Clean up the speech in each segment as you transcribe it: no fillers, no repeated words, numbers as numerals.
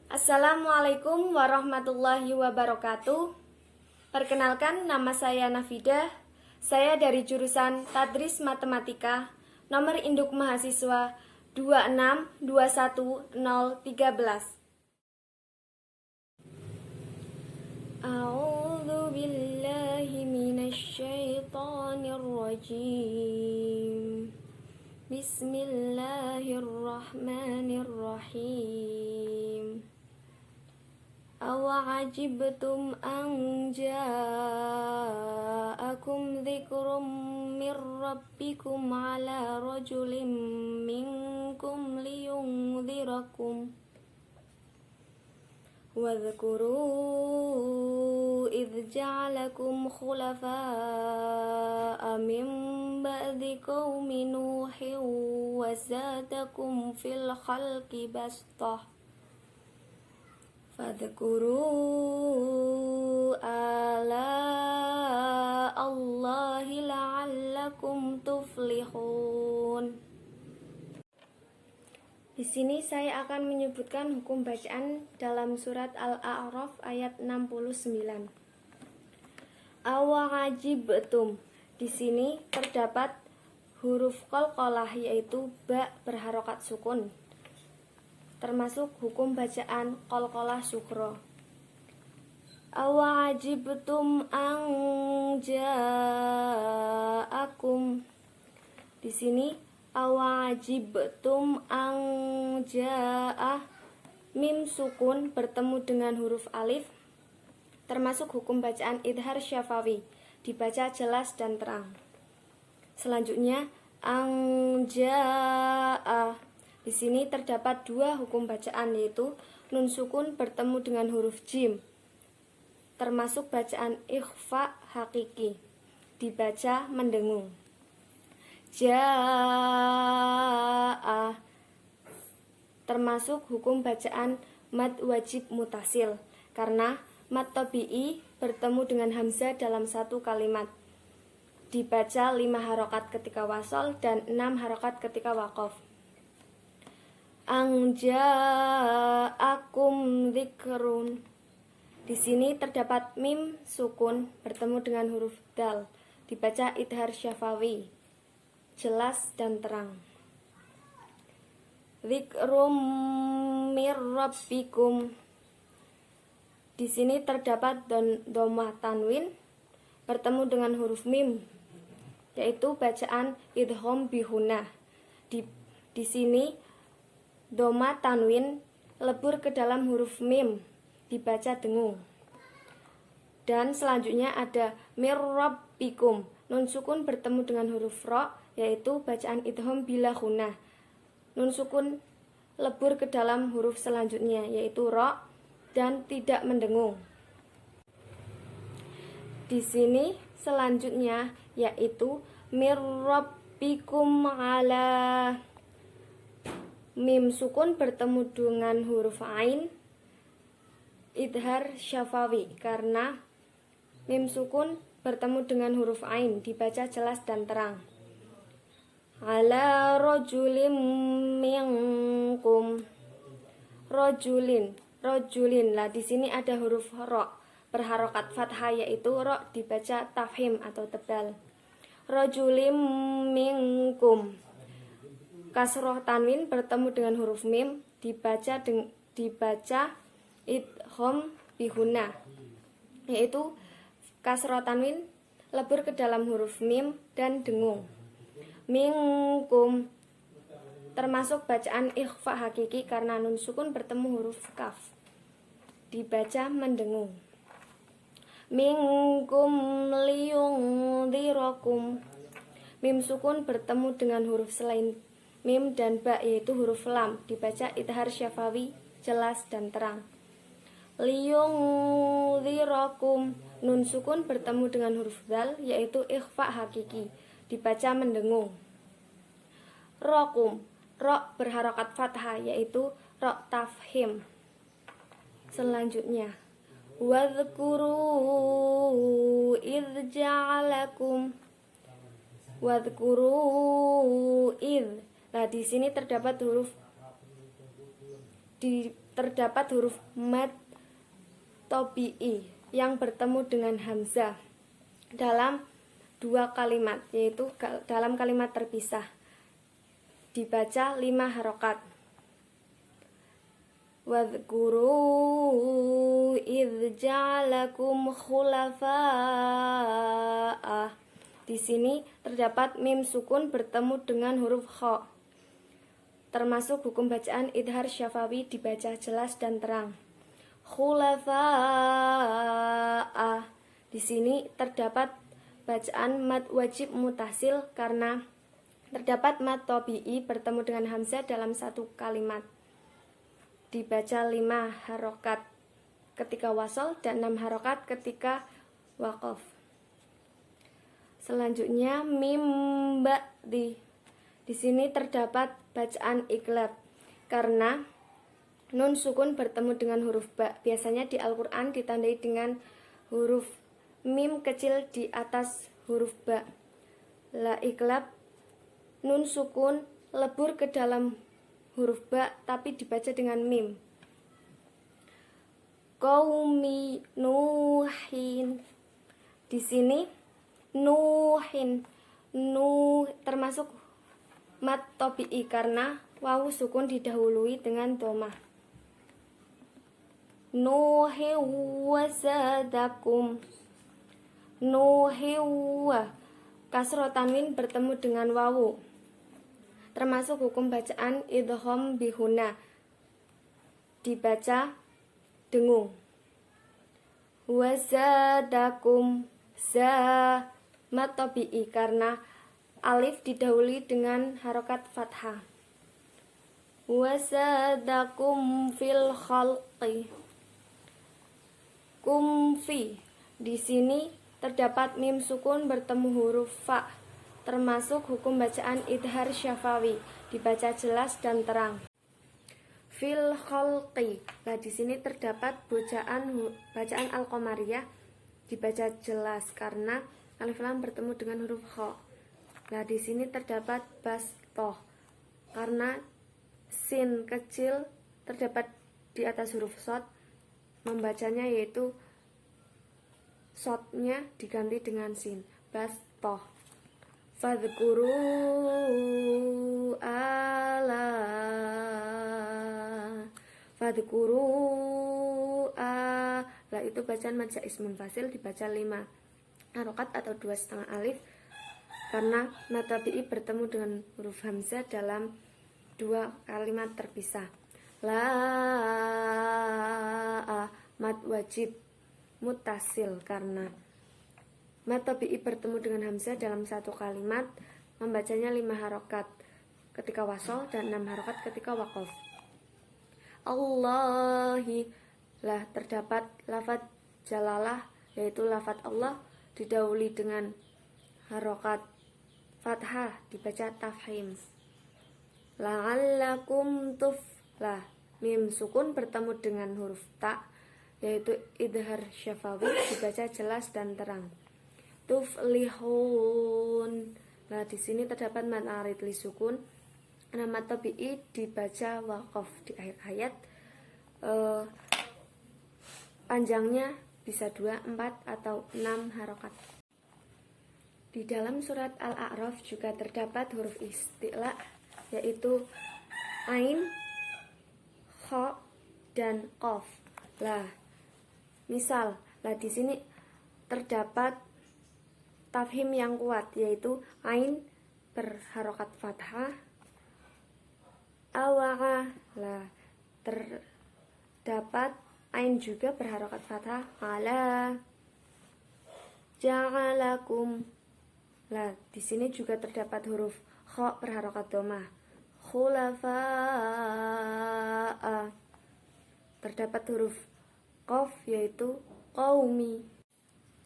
Assalamualaikum warahmatullahi wabarakatuh. Perkenalkan, nama saya Nafidah. Saya dari jurusan Tadris Matematika, nomor induk mahasiswa 2621013. A'udzu billahi minasy syaithanir rajim. Bismillahirrahmanirrahim. Awa'ajibtum an ja'akum dzikrum mir rabbikum ala rajulin minkum liyundzirakum wadhkuru idh ja'alakum khulafa'a min ba'di qaumi nuhin wa zadakum fil khalqi bastah fadhkuru ala Allahi la'allakum tuflihun. Di sini saya akan menyebutkan hukum bacaan dalam surat Al-A'raf ayat 69. Awa'ajibtum. Di sini terdapat huruf qalqalah yaitu ba berharokat sukun. Termasuk hukum bacaan qalqalah sukra. Awa'ajibtum an ja'akum. Di sini awa'ajibtum an ja'ah, mim sukun bertemu dengan huruf alif. Termasuk hukum bacaan idhar syafawi, dibaca jelas dan terang. Selanjutnya an ja'ah. Di sini terdapat dua hukum bacaan, yaitu nun sukun bertemu dengan huruf jim, termasuk bacaan ikhfa hakiki, dibaca mendengung. Ja'a, termasuk hukum bacaan mad wajib mutasil, karena mad tabi'i bertemu dengan hamzah dalam satu kalimat, dibaca 5 harokat ketika wasol dan 6 harokat ketika waqaf. Anja'akum dzikrun. Di sini terdapat mim sukun bertemu dengan huruf dal, dibaca idhar syafawi, jelas dan terang. Dzikrum mir rabbikum. Di sini terdapat dhammah tanwin bertemu dengan huruf mim, yaitu bacaan idgham bihunah. Di sini dhammah tanwin lebur ke dalam huruf mim, dibaca dengung. Dan selanjutnya ada mir rabbikum, nun sukun bertemu dengan huruf ra, yaitu bacaan idgham bila ghunah. Nun sukun lebur ke dalam huruf selanjutnya, yaitu ra, dan tidak mendengung. Di sini selanjutnya yaitu mir rabbikum ala, mim sukun bertemu dengan huruf ain, idhar syafawi, karena mim sukun bertemu dengan huruf ain, dibaca jelas dan terang. Ala rajulin minkum. Rajulin. Lah di sini ada huruf ra berharokat fathah, yaitu ra, dibaca tafhim atau tebal. Rajulin minkum. Kasroh tanwin bertemu dengan huruf mim, dibaca idgham bihunah, yaitu kasroh tanwin lebur ke dalam huruf mim dan dengung. Minkum, termasuk bacaan ikhfa hakiki karena nun sukun bertemu huruf kaf, dibaca mendengung. Minkum liyundzirakum. Mim sukun bertemu dengan huruf selain mim dan ba, yaitu huruf lam, dibaca idhar syafawi, jelas dan terang. Liyundzirakum, nun sukun bertemu dengan huruf dal, yaitu ikhfa hakiki, dibaca mendengung. Rokum, ro berharokat fathah, yaitu ro tafhim. Selanjutnya wadhkuru idh ja'alakum. Wadhkuru idh. Nah, di sini terdapat huruf terdapat huruf mad tabi'i yang bertemu dengan hamzah dalam dua kalimat, yaitu dalam kalimat terpisah. Dibaca 5 harokat. Wadhkuru idh ja'alakum khulafa'ah. Di sini terdapat mim sukun bertemu dengan huruf kha. Termasuk hukum bacaan idhar syafawi dibaca jelas dan terang. Khulafa'ah. Di sini terdapat bacaan mad wajib mutasil karena terdapat mad tabi'i bertemu dengan hamzah dalam satu kalimat. Dibaca 5 harokat ketika wasol dan 6 harokat ketika waqaf. Selanjutnya mim ba'di. Di sini terdapat bacaan iqlab karena nun sukun bertemu dengan huruf ba. Biasanya di Al-Qur'an ditandai dengan huruf mim kecil di atas huruf ba. La iqlab, nun sukun lebur ke dalam huruf ba tapi dibaca dengan mim. Qaumi Nuhin. Di sini Nuhin, termasuk mad tabi'i karena wawu sukun didahului dengan dhamma. Nuhi wasadakum. Nuhi wa, kasroh tanwin bertemu dengan wawu. Termasuk hukum bacaan idgham bihuna. Dibaca dengung. Wasadakum za, mad tabi'i karena alif didahului dengan harokat fathah. Wasadakum fil khalqi. Kumfi. Di sini terdapat mim sukun bertemu huruf fa. Termasuk hukum bacaan idhar syafawi, dibaca jelas dan terang. Fil khalqi. Nah, di sini terdapat bacaan al-qamariyah dibaca jelas karena alif lam bertemu dengan huruf kha. Nah, di sini terdapat bastoh karena sin kecil terdapat di atas huruf shad, membacanya yaitu shadnya diganti dengan sin. Bastoh. Fadhkuru ala. Fadhkuru a. Lah itu bacaan mad jaiz munfasil dibaca 5 harokat atau 2,5 alif karena mad tabi'i bertemu dengan huruf hamzah dalam 2 kalimat terpisah. La mad wajib mutasil karena mad tabi'i bertemu dengan hamzah dalam 1 kalimat, membacanya 5 harokat ketika wasol dan 6 harokat ketika waqaf. Allahi. Lah terdapat lafaz jalalah yaitu lafaz Allah didahului dengan harokat fathah dibaca tafhim. La'allakum lah mim sukun bertemu dengan huruf ta yaitu idhar syafawi dibaca jelas dan terang. Tuflihun. Nah, di sini terdapat mad arid li sukun. Nama tabi'i dibaca waqaf di akhir ayat. Panjangnya bisa 2, 4 atau 6 harokat. Di dalam surat Al-A'raf juga terdapat huruf isti'la yaitu ain, kha dan qaf. Lah, misal, di sini terdapat tafhim yang kuat yaitu ain berharokat fathah, awa'a. Lah terdapat ain juga berharokat fathah, ala. Ja'alakum. Lah di sini juga terdapat huruf kha berharokat dhammah, khulafa'a. Terdapat huruf qaf yaitu qaumi.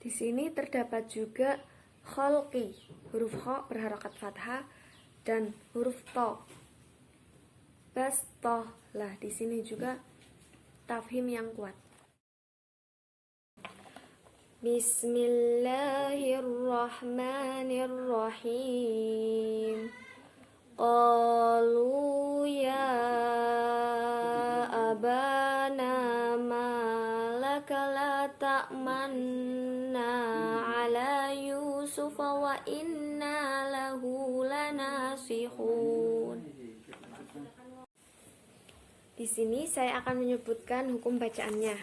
Di sini terdapat juga khalqi, huruf kha berharokat fathah dan huruf ta. Bastoh. Lah di sini juga tafhim yang kuat. Bismillahirrahmanirrahim. Qalu ya abana inna lahu lanasihun. Di sini saya akan menyebutkan hukum bacaannya.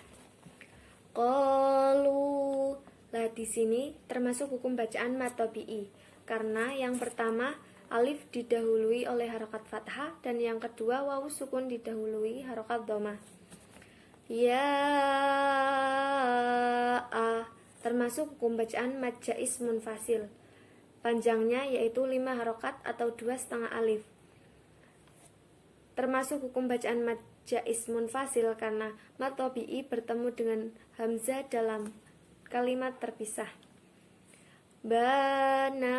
Qalu, lah di sini termasuk hukum bacaan mad tabi'i karena yang pertama alif didahului oleh harokat fathah dan yang kedua wawu sukun didahului harokat dhammah. Ya termasuk hukum bacaan mad jaiz munfasil. Panjangnya yaitu 5 harokat atau 2,5 alif. Termasuk hukum bacaan mad jaiz munfasil karena mad tabi'i bertemu dengan hamzah dalam kalimat terpisah. Bana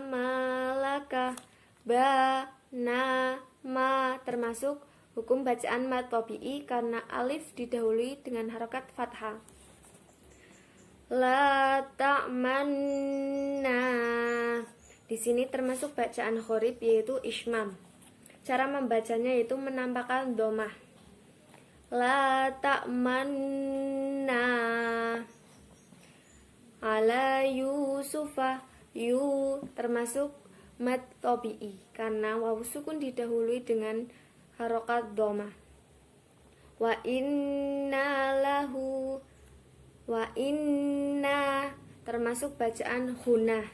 malaka, ma termasuk hukum bacaan mad tabi'i karena alif didahului dengan harokat fathah. La ta'manna, di sini termasuk bacaan khorib yaitu ismam. Cara membacanya yaitu menampakkan dhammah. La ta'manna ala Yusufa, yu termasuk mad tabi'i karena wawu sukun didahului dengan harokat dhammah. Wa inna termasuk bacaan hunah,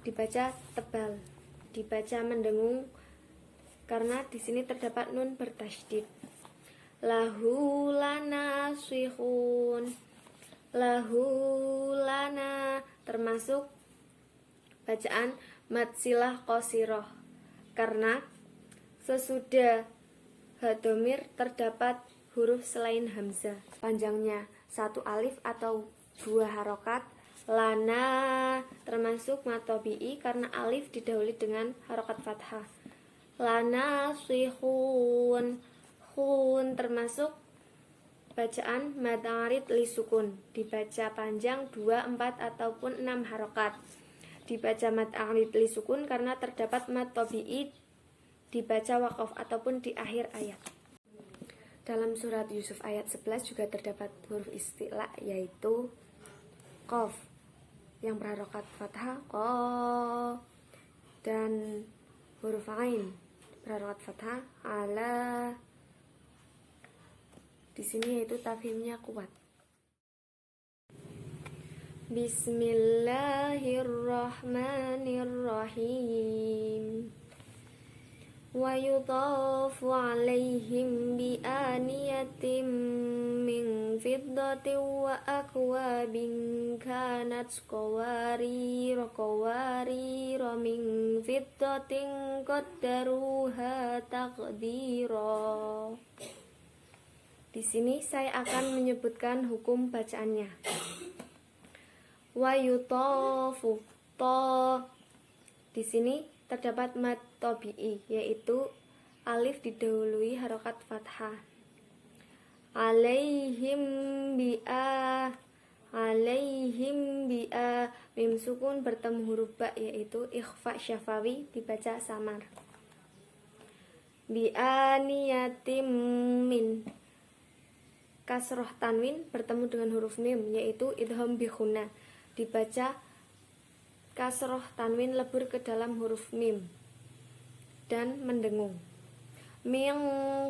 dibaca tebal, dibaca mendengung karena di sini terdapat nun bertasydid. Lahu lanasihun, lahu lana termasuk bacaan mad silah qasirah karena sesudah hadhamir terdapat huruf selain hamzah panjangnya 1 alif atau 2 harokat. Lana termasuk mad tabi'i karena alif didahului dengan harokat fathah. Lana sihun, hun termasuk bacaan mad arid li sukun, dibaca panjang 2, 4 ataupun 6 harokat. Dibaca mad arid li sukun karena terdapat mad tabi'i dibaca waqaf ataupun di akhir ayat. Dalam surat Yusuf ayat 11 juga terdapat huruf isti'la yaitu qaf yang berharokat fathah qa dan huruf ain berharokat fathah ala. Di sini yaitu tafhimnya kuat. Bismillahirrahmanirrahim. Wa yudhafu alaihim bi aniyatin min fiddatin wa akwabin kanat qawarira min fiddatin qaddaruha taqdira. Di sini saya akan menyebutkan hukum bacaannya. Wa yudhafu, di sini terdapat mad tabi'i yaitu alif didahului harokat fathah. Alaihim bi'a, mim sukun bertemu huruf ba yaitu ikhfa syafawi dibaca samar. Bi'aniyatim min, kasroh tanwin bertemu dengan huruf mim yaitu idgham bi ghunna, dibaca kasroh tanwin lebur ke dalam huruf mim dan mendengung. Min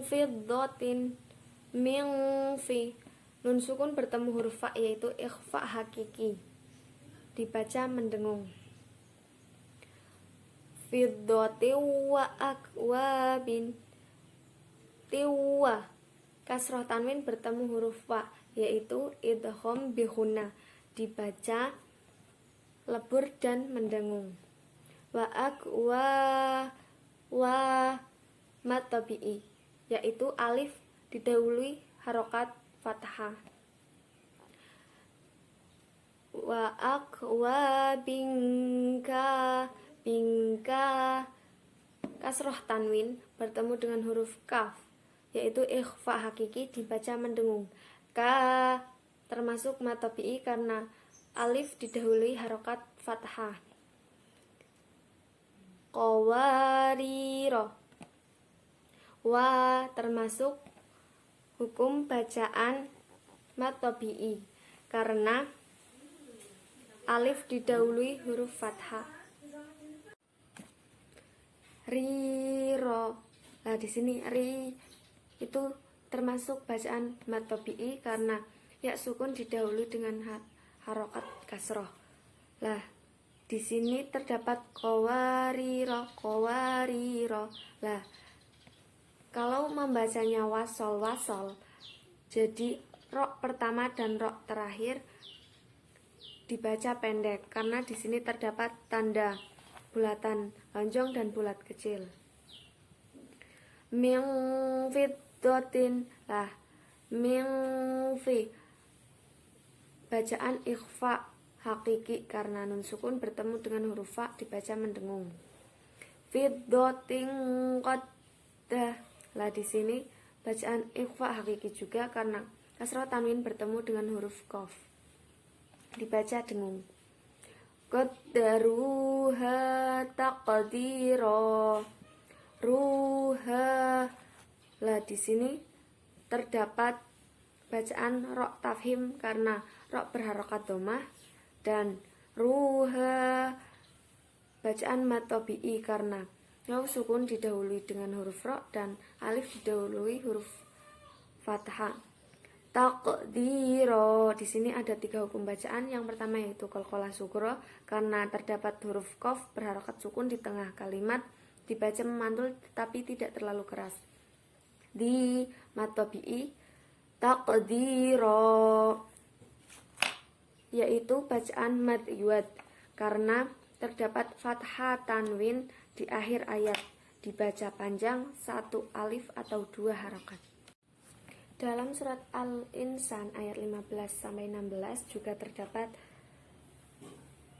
fiddatin, min fi, nun sukun bertemu huruf fa yaitu ikhfa hakiki, dibaca mendengung. Fiddatin wa akwabin, tiwa, kasroh tanwin bertemu huruf fa yaitu idgham bi ghunna, dibaca lebur dan mendengung. Wa mad tabi'i yaitu alif didahului harokat fathah. Wa bingka, kasroh tanwin bertemu dengan huruf kaf yaitu ikhfa hakiki, dibaca mendengung. Ka termasuk mad tabi'i karena alif didahului harokat fathah. Qawariro, wa termasuk hukum bacaan mad tabi'i karena alif didahului huruf fathah. riro. Nah, di sini ri itu termasuk bacaan mad tabi'i karena ya sukun didahului dengan harokat kasroh. Lah, di sini terdapat qawariro. Lah, kalau membacanya wasol, jadi rok pertama dan rok terakhir dibaca pendek karena di sini terdapat tanda bulatan lonjong dan bulat kecil. Min fiddatin. Lah, min fi bacaan ikhfa hakiki karena nun sukun bertemu dengan huruf fa dibaca mendengung. Fiddatin qaddah. Lah, di sini bacaan ikhfa hakiki juga karena kasrah tanwin bertemu dengan huruf qaf dibaca dengung. Qaddaruha taqdira. Ruha. Lah, di sini terdapat bacaan rok tafhim karena rok berharokat dhammah dan ruha bacaan mad tabi'i karena waw sukun didahului dengan huruf rok dan alif didahului huruf fathah. Taqdira. Di sini ada 3 hukum bacaan. Yang pertama yaitu qalqalah sughra karena terdapat huruf qaf berharokat sukun di tengah kalimat dibaca memantul tetapi tidak terlalu keras. Di mad tabi'i taqdira yaitu bacaan mad iwad karena terdapat fathah tanwin di akhir ayat dibaca panjang 1 alif atau 2 harokat. Dalam surat Al-Insan ayat 15-16 juga terdapat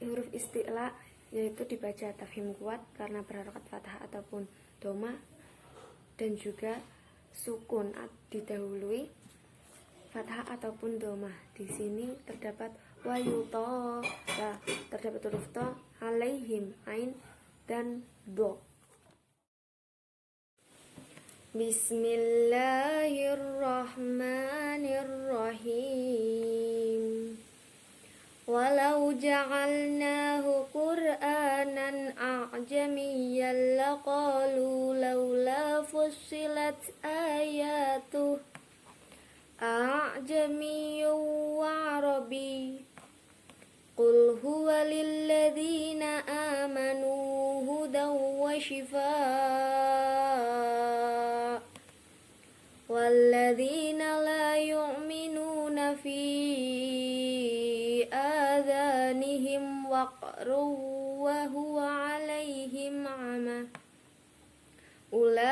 huruf isti'la yaitu dibaca tafhim kuat karena berharokat fathah ataupun doma dan juga sukun didahului fathah ataupun doma. Di sini terdapat wayuto. Nah, terdapat huruf to alaihim ain dan do. Bismillahirrahmanirrahim. Walau ja'alnahu Qur'anan a'jamiyyan laqalu laula fussilat ayatuh a'jamiyyun wa arabi. Qul huwa lilladzina amanu hudan wa shifaa walladzina la yu'minuna fi adhanihim waqrun wa huwa 'alaihim 'ama ulaika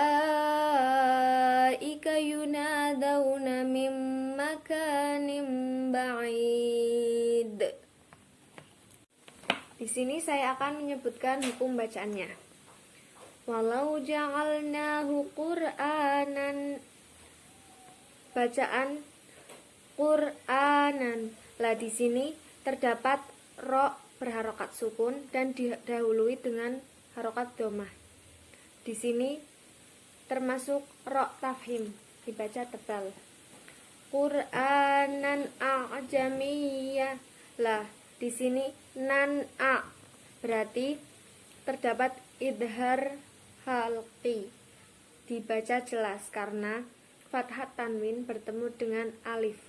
yunadawna min makanin ba'id. Di sini saya akan menyebutkan hukum bacaannya. Walau ja'alnahu Qur'anan, bacaan Qur'anan. Lah, di sini terdapat ro berharokat sukun dan didahului dengan harokat dhammah. Di sini termasuk ro tafhim dibaca tebal. Qur'anan a'jamiyyah. Lah, di sini nan a berarti terdapat idhar halqi dibaca jelas karena fathah tanwin bertemu dengan alif.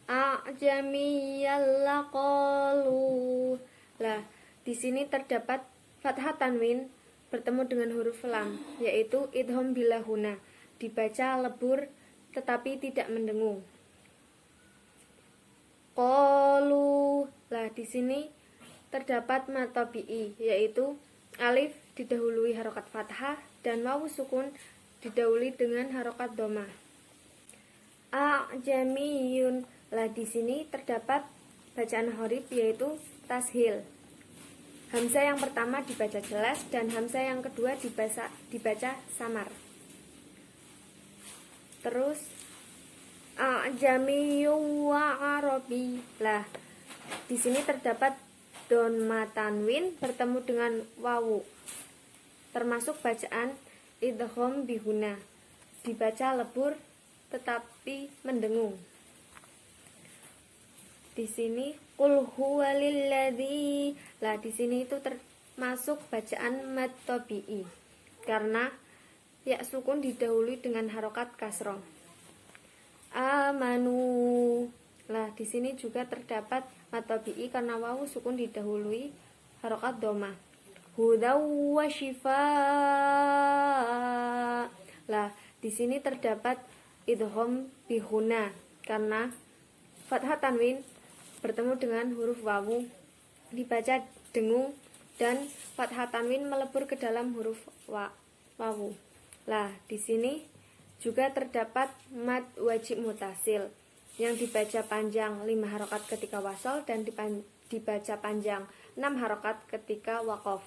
A'jamiyyal laqalu. Lah, di sini terdapat fathah tanwin bertemu dengan huruf lam yaitu idgham bilahuna dibaca lebur tetapi tidak mendengung. Qalu. Lah, di sini terdapat mad tabi'i yaitu alif didahului harokat fathah dan wawu sukun didahului dengan harokat dhammah. A'jamiyun. Lah, di sini terdapat bacaan horib yaitu tashil. Hamzah yang pertama dibaca jelas dan hamzah yang kedua dibaca samar. Terus a'jamiyyun wa arabi. Lah, di sini terdapat dhamma tanwin bertemu dengan wawu. Termasuk bacaan idgham bihuna. Dibaca lebur tetapi mendengung. Di sini qul huwa lilladzi. Lah, di sini itu termasuk bacaan mad tabi'i karena ya sukun didahului dengan harokat kasroh. Amanu. Lah di sini juga terdapat mad tabi'i karena wawu sukun didahului harokat domah. Hudaw wa shifa. Lah di sini terdapat idgham bihuna karena fathah tanwin bertemu dengan huruf wawu dibaca dengung dan fathah tanwin melebur ke dalam huruf wawu. Lah di sini juga terdapat mad wajib mutasil yang dibaca panjang 5 harokat ketika wasol dan dibaca panjang 6 harokat ketika waqaf.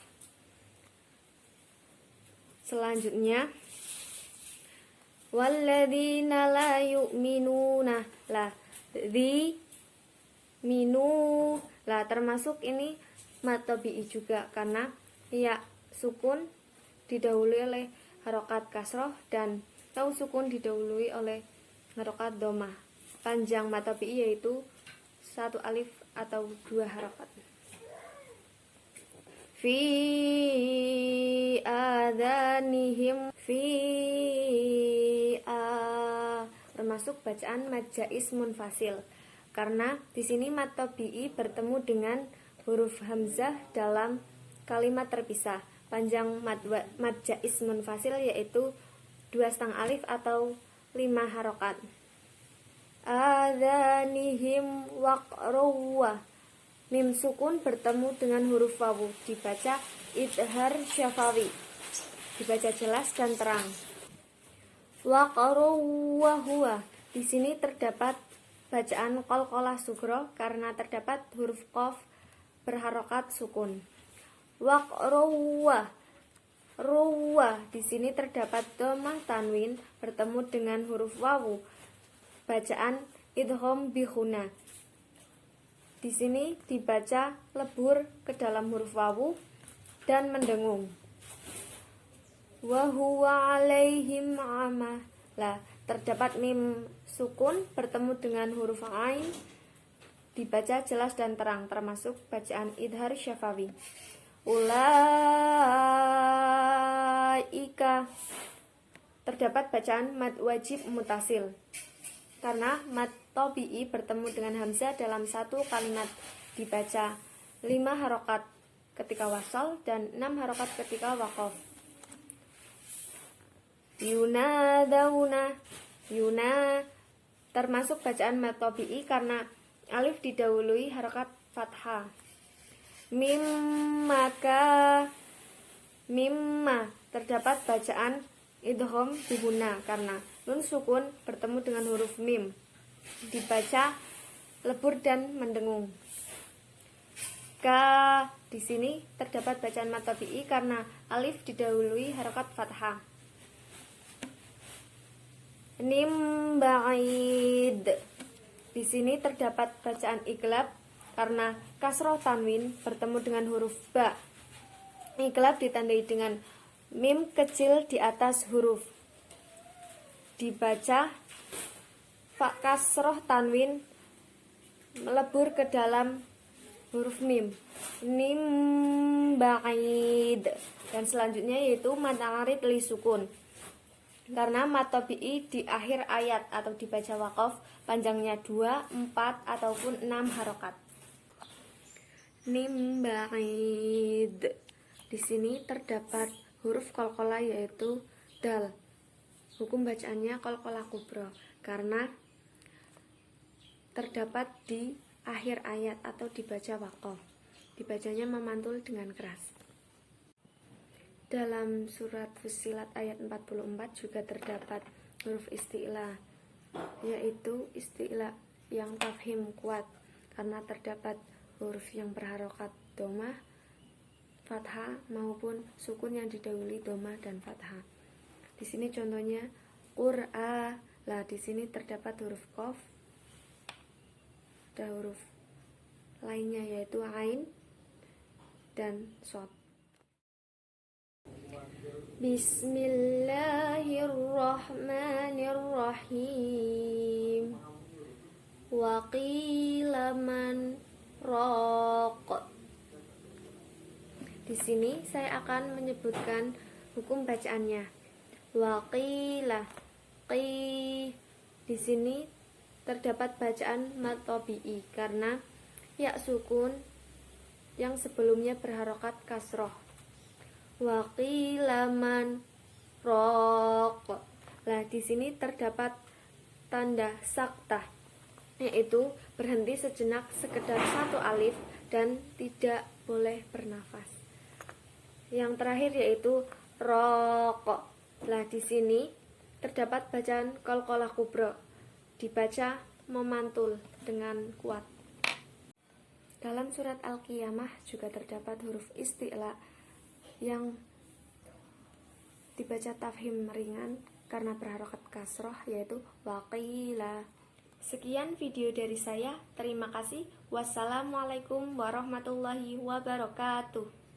Selanjutnya walladzina la yu'minuna. Lah di minu lah termasuk ini mad tabi'i juga karena ya sukun didahului oleh harokat kasroh dan tau sukun didahului oleh harokat domah. Panjang mad tabi'i yaitu 1 alif atau 2 harokat. Fi adanihim termasuk bacaan mad jaiz munfasil karena di sini mad tabi'i bertemu dengan huruf hamzah dalam kalimat terpisah. Panjang mad jaiz munfasil yaitu 2,5 alif atau 5 harokat. Adanihim waqrawwa. Mim sukun bertemu dengan huruf wawu dibaca idhar syafawi, dibaca jelas dan terang. Waqrawwa huwa. Di sini terdapat bacaan qalqalah sugro karena terdapat huruf qaf berharokat sukun. Waqrawwa. Ruwa. Di sini terdapat domah tanwin bertemu dengan huruf wawu. Bacaan idgham bihuna. Di sini dibaca lebur ke dalam huruf wawu dan mendengung. Wa huwa alaihim amah. Lah, terdapat mim sukun bertemu dengan huruf ain dibaca jelas dan terang termasuk bacaan idhar syafawi. Ulaika. Terdapat bacaan mad wajib mutasil karena mad tabi'i bertemu dengan hamzah dalam satu kalimat dibaca 5 harokat ketika wasal dan 6 harokat ketika waqaf. Yunadauna. Yuna termasuk bacaan mad tabi'i karena alif didahului harokat fathah. Mimma terdapat bacaan idgham bihuna karena nun sukun bertemu dengan huruf mim dibaca lebur dan mendengung. Di sini terdapat bacaan mad tabi'i karena alif didahului harokat fathah. Nim ba'id. Di sini terdapat bacaan iqlab karena kasroh tanwin bertemu dengan huruf ba. Iqlab ditandai dengan mim kecil di atas huruf. Dibaca pak kasroh tanwin melebur ke dalam huruf mim. Nim ba'id. Dan selanjutnya yaitu mad arid li sukun. Karena mad tabi'i di akhir ayat atau dibaca waqaf panjangnya 2, 4 ataupun 6 harokat. Nim ba'id. Di sini terdapat huruf qalqalah yaitu dal. Hukum bacaannya qalqalah kubra karena terdapat di akhir ayat atau dibaca waqaf. Dibacanya memantul dengan keras. Dalam surat Fussilat ayat 44 juga terdapat huruf isti'la, yaitu isti'la yang tafhim kuat karena terdapat huruf yang berharokat domah, fathah maupun sukun yang didahului domah dan fathah. Di sini contohnya qur'a. Lah di sini terdapat huruf qaf, ada huruf lainnya yaitu ain dan shad. Bismillahirrahmanirrahim. Wa qila man raq. Di Di sini saya akan menyebutkan hukum bacaannya. Waqila, qi. Di sini terdapat bacaan mad tabi'i karena ya sukun yang sebelumnya berharokat kasroh. Waqila man roq. Nah, di sini terdapat tanda saktah, yaitu berhenti sejenak sekedar satu alif dan tidak boleh bernafas. Yang terakhir yaitu roq. Nah, di sini terdapat bacaan qalqalah kubra, dibaca memantul dengan kuat. Dalam surat Al-Qiyamah juga terdapat huruf isti'la yang dibaca tafhim ringan karena berharokat kasroh, yaitu waqila. Sekian video dari saya. Terima kasih. Wassalamualaikum warahmatullahi wabarakatuh.